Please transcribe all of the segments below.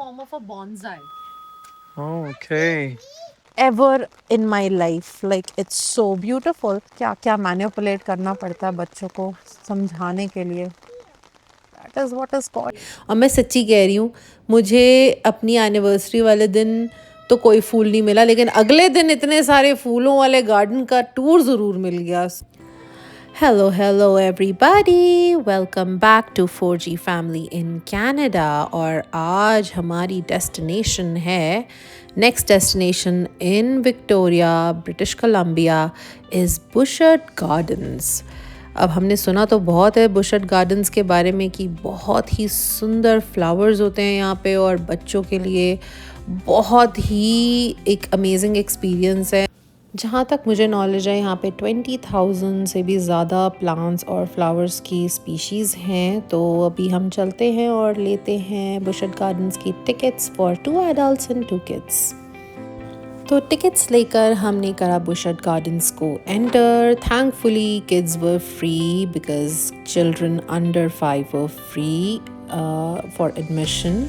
form of a bonsai. Okay. Ever in my life, like it's so beautiful. क्या क्या manipulate करना पड़ता है बच्चों को समझाने के लिए. That is what is called. और मैं सच्ची कह रही हूँ, मुझे अपनी एनिवर्सरी वाले दिन तो कोई फूल नहीं मिला, लेकिन अगले दिन इतने सारे फूलों वाले गार्डन का टूर ज़रूर मिल गया. Hello everybody. Welcome back to 4G Family in Canada. और आज हमारी डेस्टिनेशन है, next destination in Victoria, British Columbia is Butchart Gardens. अब हमने सुना तो बहुत है बुशर्ड गार्डन्स के बारे में कि बहुत ही सुंदर फ्लावर्स होते हैं यहाँ पे और बच्चों के लिए बहुत ही एक अमेजिंग एक्सपीरियंस है. जहाँ तक मुझे नॉलेज है यहाँ पे 20,000 से भी ज़्यादा प्लांट्स और फ्लावर्स की स्पीशीज़ हैं. तो अभी हम चलते हैं और लेते हैं बुशर्ड गार्डन्स की tickets for 2 adults and 2 kids. तो टिकट्स लेकर हमने करा बुशर्ड गार्डन्स को enter. Thankfully kids were free because children under 5 were free for admission.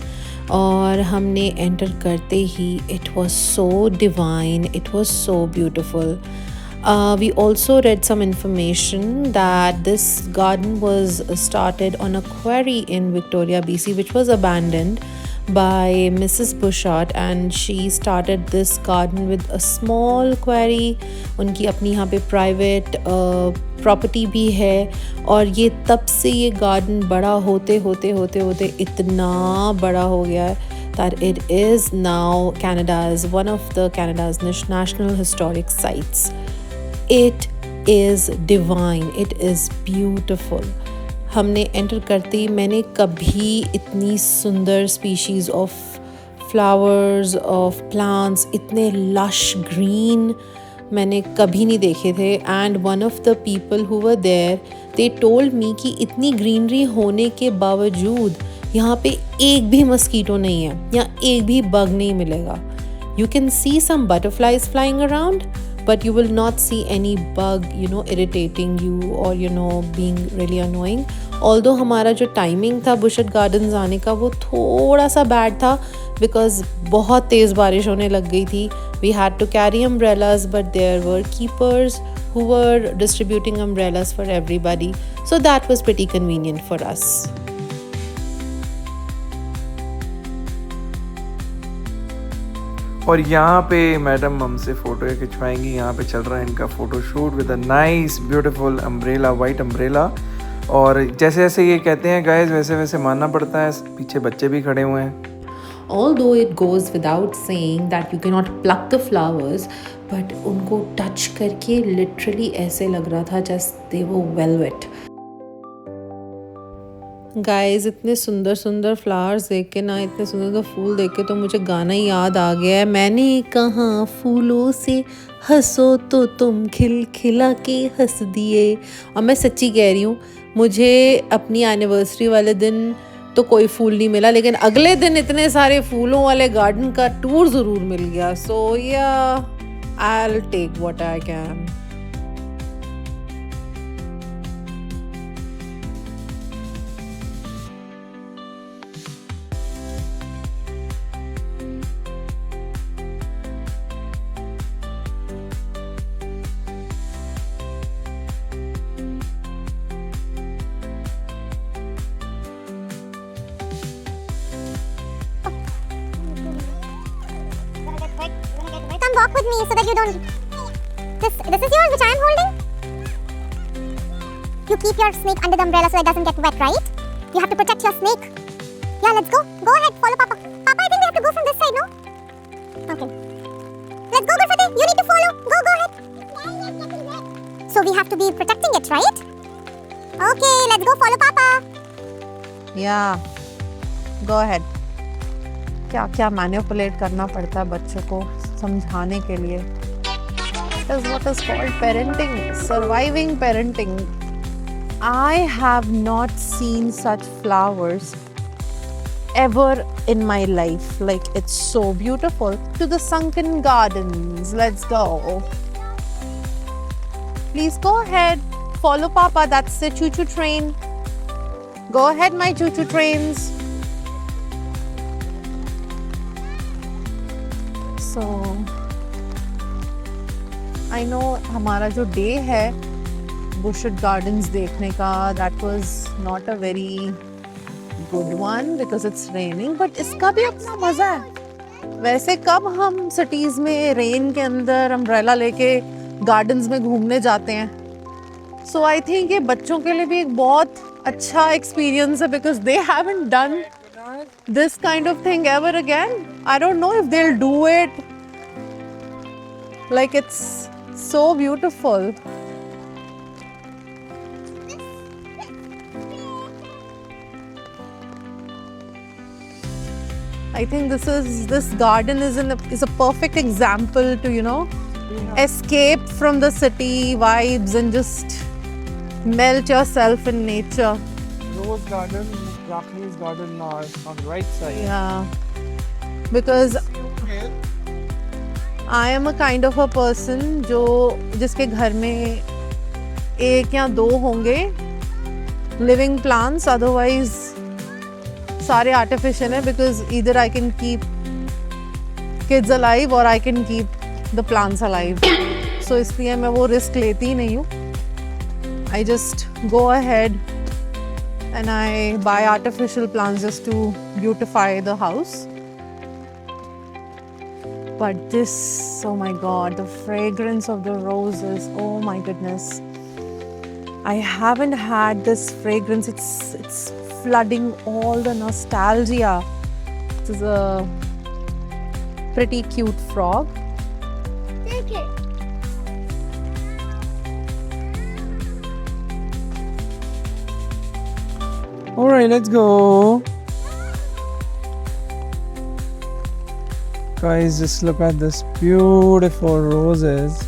और हमने एंटर करते ही it was so divine, it was so beautiful. We also read some information that this garden was started on a quarry in Victoria, BC, which was abandoned by Mrs. Bushart, and she started this garden with a small quarry. उनकी अपनी यहाँ पे private property भी है और ये तब से ये गार्डन बड़ा होते होते होते होते इतना बड़ा हो गया है that it is now Canada's one of the Canada's national historic sites. It is divine, it is beautiful. हमने एंटर करते ही मैंने कभी इतनी सुंदर species of flowers of plants, इतने लश ग्रीन मैंने कभी नहीं देखे थे. And one of the people who were there they told me कि इतनी ग्रीनरी होने के बावजूद यहाँ पे एक भी मस्कीटो नहीं है, यहाँ एक भी बग नहीं मिलेगा. You can see some butterflies flying around but you will not see any bug, irritating you or, being really annoying. Although हमारा जो टाइमिंग था बुशर्ड गार्डन्स आने का वो थोड़ा सा बैड था बिकॉज बहुत तेज़ बारिश होने लग गई थी. We had to carry umbrellas but there were keepers who were distributing umbrellas for everybody. So that was pretty convenient for us. और यहाँ पे मैडम हमसे फ़ोटो खिंचवाएंगी. यहाँ पे चल रहा है इनका photo shoot with a nice beautiful umbrella, white umbrella. और जैसे जैसे ये कहते हैं गाइस वैसे वैसे मानना पड़ता है. पीछे बच्चे भी खड़े हुए हैं. Although it goes without saying that you cannot pluck the flowers, but उनको touch करके literally ऐसे लग रहा था just they were velvet. Guys इतने सुंदर सुंदर फ्लावर्स देख के ना, इतने सुंदर सुंदर फूल देख के तो मुझे गाना ही याद आ गया है. मैंने कहा फूलों से हंसो तो तुम खिलखिला के हंस दिए. और मैं सच्ची कह रही हूँ, मुझे अपनी एनिवर्सरी वाले दिन तो कोई फूल नहीं मिला, लेकिन अगले दिन इतने सारे फूलों वाले गार्डन का टूर ज़रूर मिल गया. So yeah I will take what I can. Walk with me so that you don't. This is yours, which I am holding. You keep your snake under the umbrella so it doesn't get wet, right? You have to protect your snake. Yeah, let's go. Go ahead, follow Papa. Papa, I think we have to go from this side, no? Okay. Let's go, Gurfati. You need to follow. Go ahead. So we have to be protecting it, right? Okay, let's go follow Papa. Yeah, go ahead. क्या क्या manipulate करना पड़ता है बच्चों को समझाने के लिए. That is what is called parenting, surviving parenting. I have not seen such flowers ever in my life. Like, it's so beautiful. To the sunken gardens, let's go. Please go ahead, follow Papa. That's the choo-choo train. Go ahead, my choo-choo trains. So I know हमारा जो day है बुशट gardens देखने का, that was not a very good one because it's raining, but इसका भी अपना मजा है। वैसे कब हम सिटीज में रेन के अंदर अम्ब्रेला लेके गार्डन्स में घूमने जाते हैं। सो आई थिंक ये बच्चों के लिए भी एक बहुत अच्छा एक्सपीरियंस है because they haven't done this kind of thing ever again. I don't know if they'll do it. Like it's so beautiful. I think this garden is a perfect example to, you know, escape from the city vibes and just melt yourself in nature. Rose garden, Japanese garden on the right side. Yeah. Because I am a kind of a person जिसके घर में एक या दो होंगे living plants, otherwise सारे artificial हैं because either I can keep kids alive or I can keep the plants alive. So इसलिए मैं वो risk लेती ही नहीं हूँ. I just go ahead and I buy artificial plants just to beautify the house. But this, oh my god, the fragrance of the roses, oh my goodness. I haven't had this fragrance. It's flooding all the nostalgia. This is a pretty cute frog. Take it. All right, let's go. Guys, just look at this beautiful roses.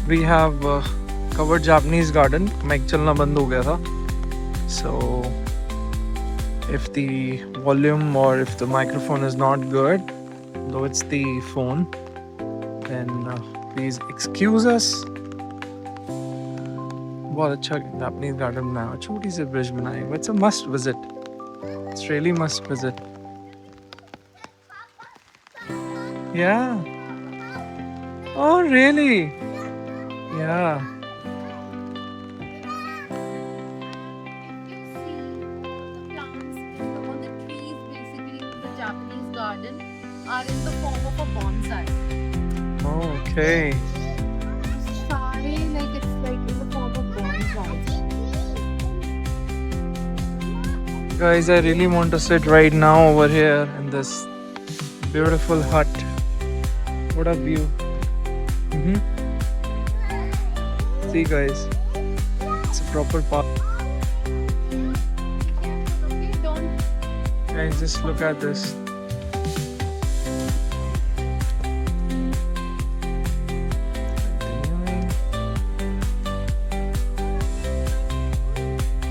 We have covered Japanese garden. Mic चलना बंद हो गया था. So if the volume or if the microphone is not good, though it's the phone, then please excuse us. बहुत अच्छा Japanese garden बनाया, छोटी सी bridge बनाई है. It's a must visit. It's really must visit. Yeah. Oh really? Yeah. Are in the form of a bonsai. Oh, okay. Sorry, like it's like in the form of bonsai. Guys, I really want to sit right now over here in this beautiful hut. What a view. See guys, it's a proper park. Guys, just look at this.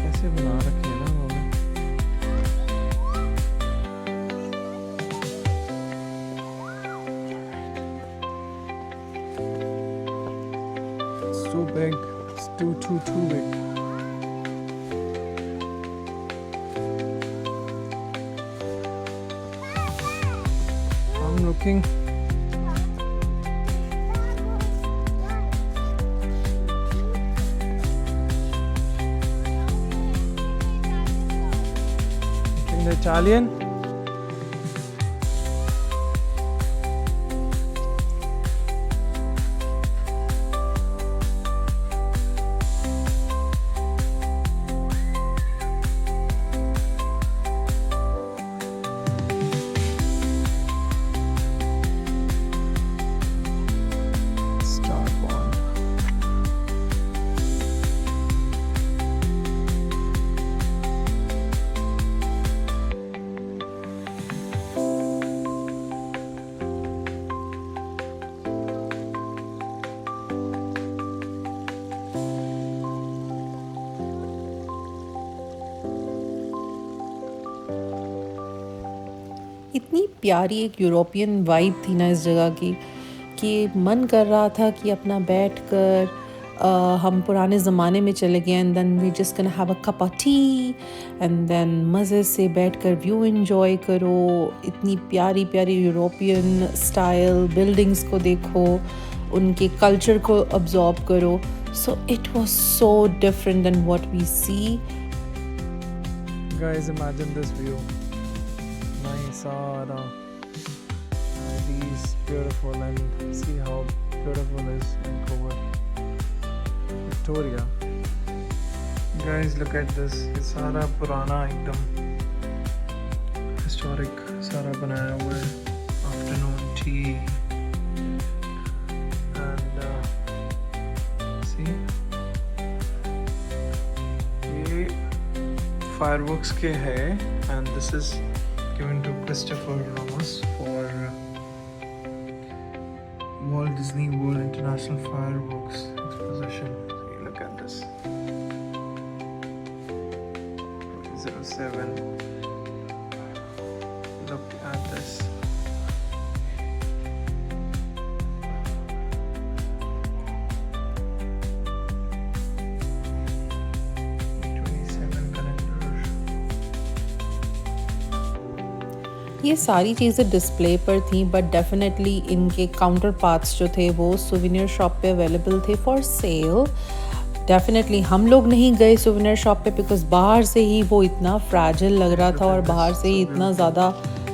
कैसे बना रखे हैं ना उन्होंने. So big. It's too big. I'm looking. Looking the Italian. Star Pond. इतनी प्यारी एक European vibe थी ना इस जगह की कि मन कर रहा था कि अपना बैठ कर हम पुराने ज़माने में चले गए and then we just can have a cup of tea and then मज़े से बैठकर व्यू एंजॉय करो। इतनी प्यारी प्यारी यूरोपियन स्टाइल बिल्डिंग्स को देखो, उनके कल्चर को अब्जॉर्ब करो। So it was so different than what we see. Guys, imagine this view. Naisara. These beautiful, and see how beautiful is Vancouver. Victoria. Guys, look at this. ये सारा पुराना एकदम historic सारा बनाया हुआ है. Afternoon tea. And see, ये fireworks के है, and this is given to Christopher Ramos for Walt Disney World International Fireworks Exposition. See, look at this. 07. Look at this. ये सारी चीज़ें डिस्प्ले पर थी बट डेफिनेटली इनके काउंटर पार्ट्स जो थे वो सुवेनियर शॉप पे अवेलेबल थे फॉर सेल। डेफिनेटली हम लोग नहीं गए सुवेनियर शॉप पे बिकॉज बाहर से ही वो इतना फ्रैजिल लग रहा था और बाहर से ही इतना ज़्यादा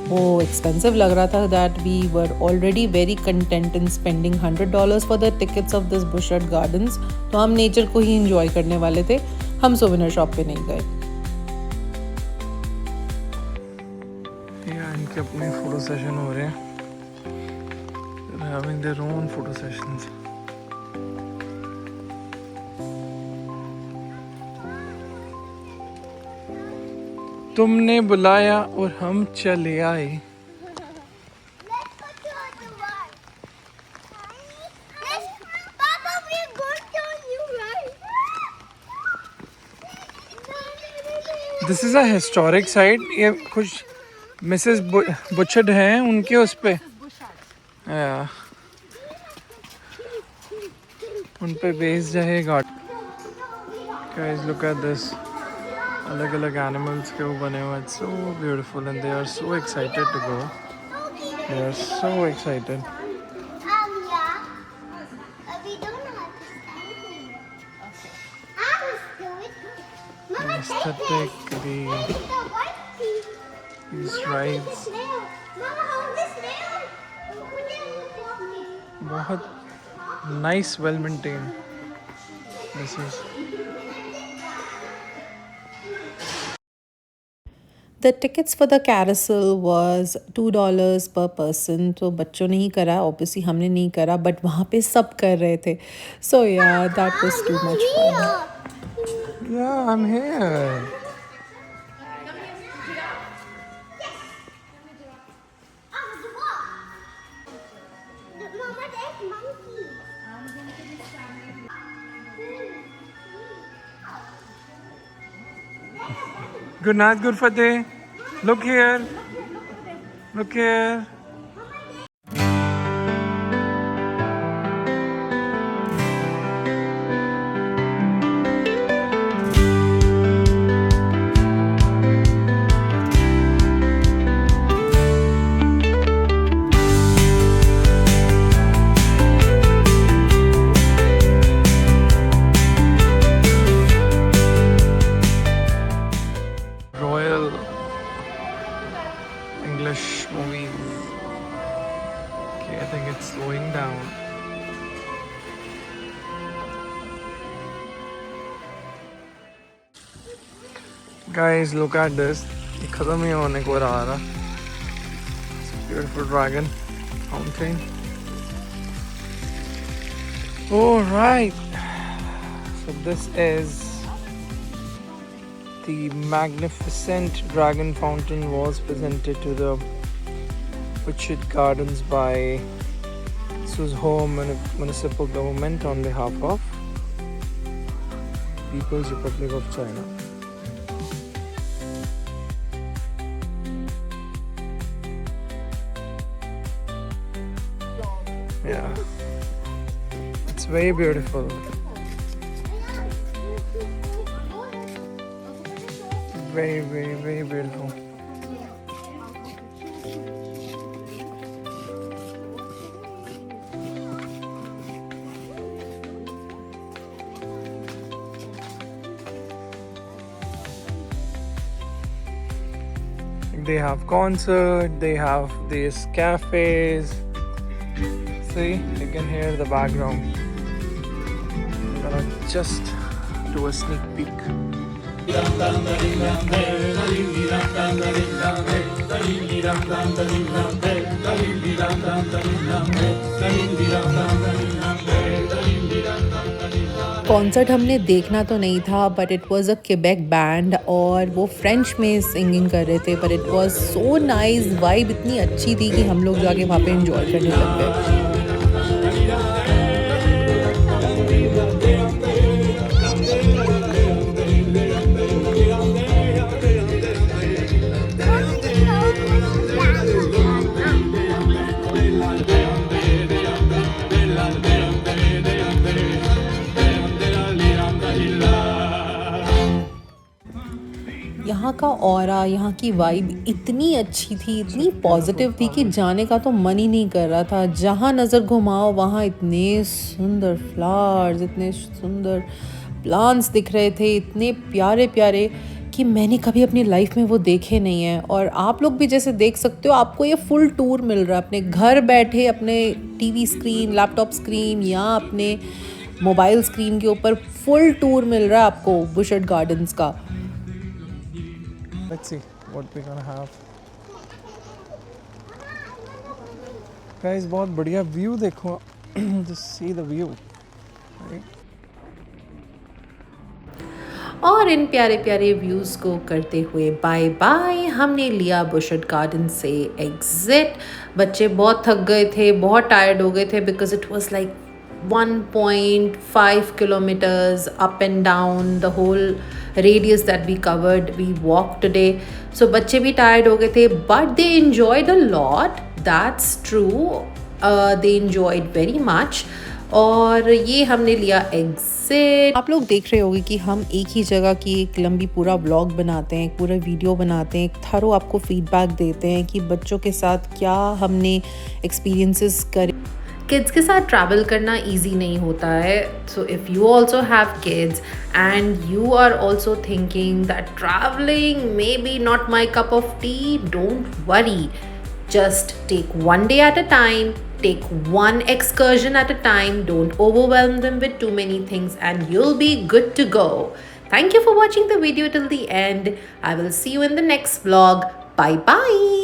वो एक्सपेंसिव लग रहा था that we were already very content in spending $100 for the tickets of this Butchart Gardens. तो हम नेचर को ही इंजॉय करने वाले थे, हम सुवेनियर शॉप पे नहीं गए। इनके अपने फोटो सेशन हो रहे हैं, having their own photo sessions. तुमने बुलाया और हम चले आए। This is a historic site. ये कुछ मिसेस बुचर्ड हैं उनके उस पे उन पे बेस्ड है guard. Guys, look at this. अलग अलग एनिमल्स के वो बने हुए हैं। It's so beautiful and they are so excited to go. They are so excited. Yeah. We don't know how to stand here. Okay. I will do it. Mama, Aesthetic, take the white piece. these Mama, rides. snail. Mama, hold this snail. Put it in the pocket. बहुत nice, well maintained. This is. The tickets for the carousel was $2 per person. तो बच्चों ने ही करा, obviously हमने नहीं करा, but वहाँ पे सब कर रहे थे. So yeah, that was too much fun. Yeah, I'm here. Mama, there's monkey. Good night, good Fateh. Look here. Look here. Royal English movies. Okay, I think it's slowing down. Guys, look at this. ये खत्म ही होने को आ रहा। Beautiful dragon fountain. All right. So this is the magnificent dragon fountain was presented to the Butchart Gardens by Suzhou Municipal Government on behalf of People's Republic of China. Yeah, it's very beautiful. Very, very, very beautiful. They have concert, they have these cafes. See, you can hear the background. I'm gonna just do a sneak peek. Concert हमने देखना तो नहीं था, but it was a Quebec band और वो French में singing कर रहे थे, but it was so nice, vibe इतनी अच्छी थी कि हम लोग जाके वहाँ पे एंजॉय करने लग गए। यहाँ का ऑरा, यहाँ की वाइब इतनी अच्छी थी, इतनी पॉजिटिव थी कि जाने का तो मन ही नहीं कर रहा था। जहाँ नज़र घुमाओ वहाँ इतने सुंदर फ्लावर्स, इतने सुंदर प्लांट्स दिख रहे थे, इतने प्यारे प्यारे कि मैंने कभी अपनी लाइफ में वो देखे नहीं हैं। और आप लोग भी जैसे देख सकते हो, आपको ये फुल टूर मिल रहा है अपने घर बैठे, अपने टीवी स्क्रीन, लैपटॉप स्क्रीन या अपने मोबाइल स्क्रीन के ऊपर फुल टूर मिल रहा है आपको बुशर्ड गार्डन्स का। Let's see what we're gonna have. Guys, बहुत बढ़िया व्यू देखो. Just see the view. Right? और इन प्यारे प्यारे व्यूज़ को करते हुए बाय बाय हमने लिया बुशर्ड गार्डन से एग्जिट। बच्चे बहुत थक गए थे, बहुत टायर्ड हो गए थे, because it was like 1.5 kilometers up and down the whole radius that we covered, we walked today. So बच्चे भी tired हो गए थे, but they enjoyed a lot, that's true. They enjoyed very much. और ये हमने लिया एग्जिट। आप लोग देख रहे होंगे कि हम एक ही जगह की एक लंबी पूरा व्लॉग बनाते हैं, पूरा वीडियो बनाते हैं, एक थारो आपको फीडबैक देते हैं कि बच्चों के साथ क्या हमने एक्सपीरियंसेस करे। किड्स के साथ ट्रैवल करना इजी नहीं होता है। So if you also have kids and you are also thinking that travelling may be not my cup of tea, don't worry, just take one day at a time, take one excursion at a time, don't overwhelm them with too many things and you'll be good to go. Thank you for watching the video till the end. I will see you in the next vlog. Bye bye.